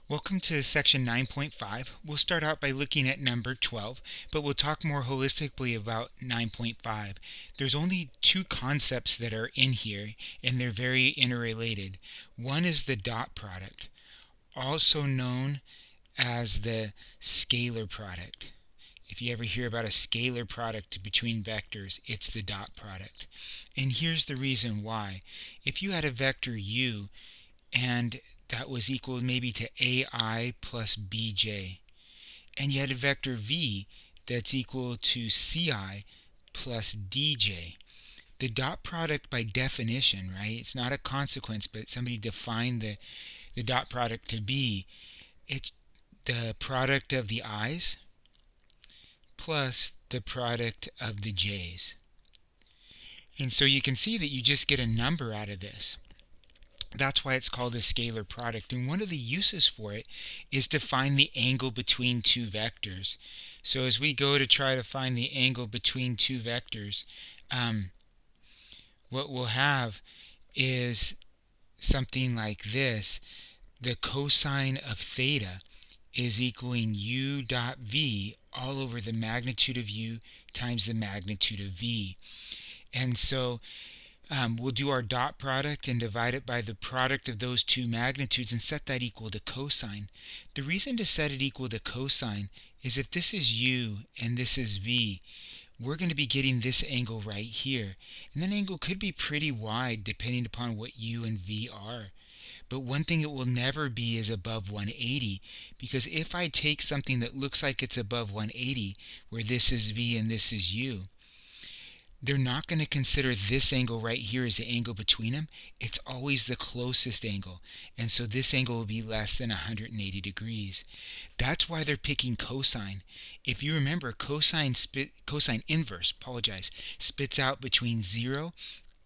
Welcome to section 9.5. We'll start out by looking at number 12, but we'll talk more holistically about 9.5. There's only two concepts that are in here, and they're very interrelated. One is the dot product, also known as the scalar product. If you ever hear about a scalar product between vectors, it's the dot product. And here's the reason why. If you had a vector u and that was equal maybe to AI plus BJ, and you had a vector v that's equal to CI plus DJ. The dot product by definition, right? It's not a consequence, but somebody defined the dot product to be it's the product of the i's plus the product of the j's. And so you can see that you just get a number out of this. That's why it's called a scalar product. And one of the uses for it is to find the angle between two vectors. So as we go to try to find the angle between two vectors, what we'll have is something like this. The cosine of theta is equaling u dot v all over the magnitude of u times the magnitude of v. And so we'll do our dot product and divide it by the product of those two magnitudes and set that equal to cosine. The reason to set it equal to cosine is if this is u and this is v, we're going to be getting this angle right here. And that angle could be pretty wide depending upon what u and v are. But one thing it will never be is above 180, because if I take something that looks like it's above 180, where this is v and this is u, they're not going to consider this angle right here as the angle between them. It's always the closest angle. And so this angle will be less than 180 degrees. That's why they're picking cosine. If you remember, cosine inverse, spits out between 0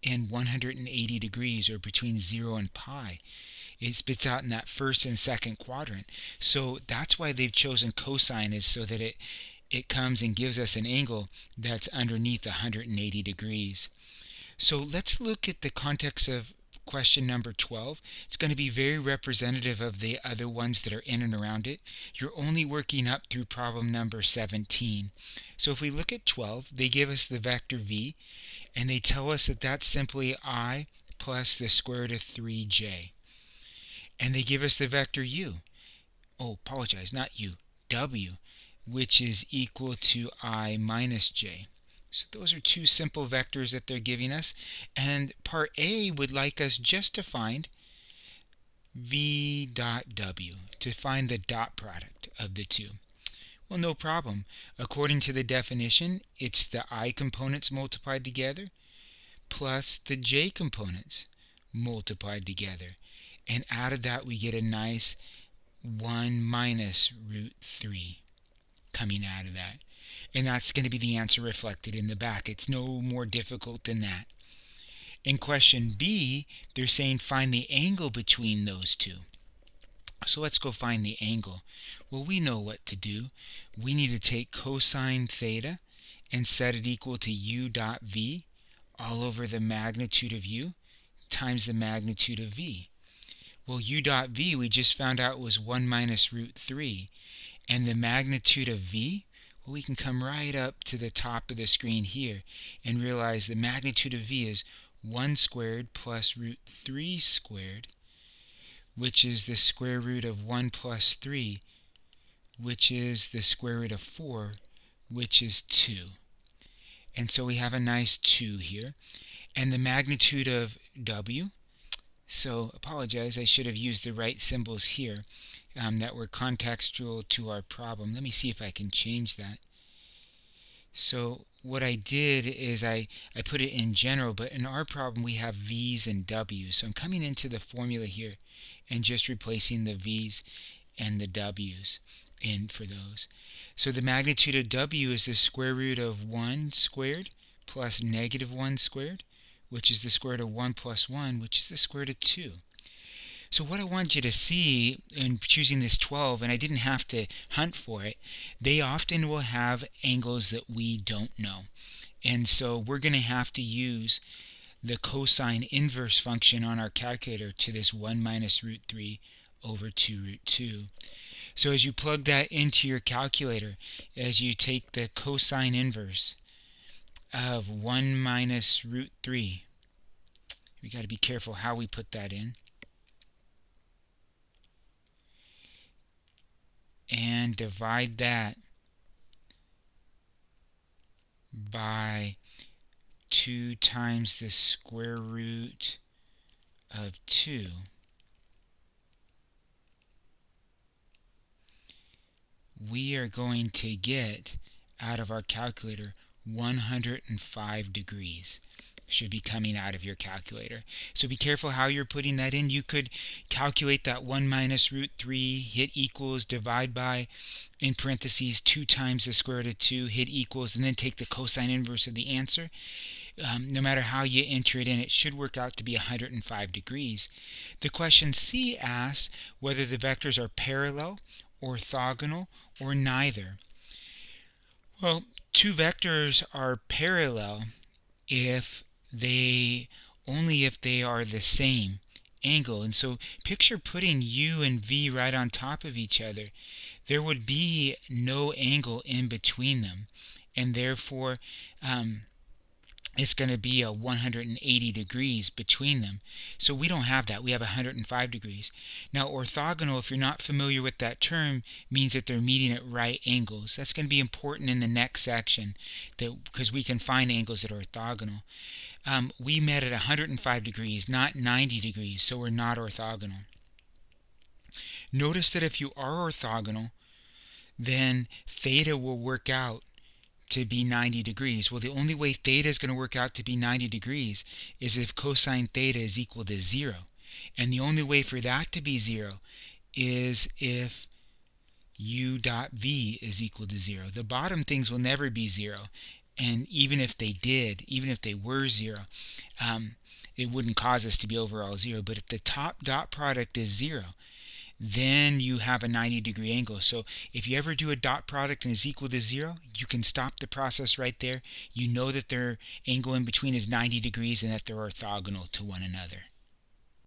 and 180 degrees, or between 0 and pi. It spits out in that first and second quadrant. So that's why they've chosen cosine, is so that it comes and gives us an angle that's underneath 180 degrees. So let's look at the context of question number 12. It's going to be very representative of the other ones that are in and around it. You're only working up through problem number 17. So if we look at 12, they give us the vector v, and they tell us that that's simply I plus the square root of 3j. And they give us the vector u. Not u, w, which is equal to I minus j. So those are two simple vectors that they're giving us. And part A would like us just to find v dot w, to find the dot product of the two. Well, no problem. According to the definition, it's the I components multiplied together plus the j components multiplied together. And out of that we get a nice 1 minus root 3 coming out of that. And that's going to be the answer reflected in the back. It's no more difficult than that. In question B, they're saying find the angle between those two. So let's go find the angle. Well, we know what to do. We need to take cosine theta and set it equal to u dot v all over the magnitude of u times the magnitude of v. Well, u dot v we just found out was 1 minus root 3. And the magnitude of v, well, we can come right up to the top of the screen here and realize the magnitude of v is 1 squared plus root 3 squared, which is the square root of 1 plus 3, which is the square root of 4, which is 2. And so we have a nice 2 here. And the magnitude of w, so I should have used the right symbols here that were contextual to our problem. Let me see if I can change that. So what I did is I put it in general, but in our problem we have v's and w's. So I'm coming into the formula here and just replacing the v's and the w's in for those. So the magnitude of w is the square root of 1 squared plus negative 1 squared, which is the square root of 1 plus 1, which is the square root of 2. So what I want you to see in choosing this 12, and I didn't have to hunt for it, they often will have angles that we don't know. And so we're going to have to use the cosine inverse function on our calculator to this 1 minus root 3 over 2 root 2. So as you plug that into your calculator, as you take the cosine inverse of 1 minus root 3, we got to be careful how we put that in, and divide that by 2 times the square root of 2, we are going to get out of our calculator 105 degrees. Should be coming out of your calculator. So be careful how you're putting that in. You could calculate that 1 minus root 3, hit equals, divide by, in parentheses, 2 times the square root of 2, hit equals, and then take the cosine inverse of the answer. No matter how you enter it in, it should work out to be 105 degrees. The question C asks whether the vectors are parallel, orthogonal, or neither. Well, two vectors are parallel only if they are the same angle. And so picture putting u and v right on top of each other. There would be no angle in between them, and therefore it's going to be a 180 degrees between them. So we don't have that. We have 105 degrees. Now, orthogonal, if you're not familiar with that term, means that they're meeting at right angles. That's going to be important in the next section because we can find angles that are orthogonal. We met at 105 degrees, not 90 degrees, so we're not orthogonal. Notice that if you are orthogonal, then theta will work out to be 90 degrees. Well, the only way theta is going to work out to be 90 degrees is if cosine theta is equal to 0. And the only way for that to be 0 is if u dot v is equal to 0. The bottom things will never be 0. And even if they were 0, it wouldn't cause us to be overall 0. But if the top dot product is 0, then you have a 90-degree angle. So if you ever do a dot product and is equal to 0, you can stop the process right there. You know that their angle in between is 90 degrees and that they're orthogonal to one another.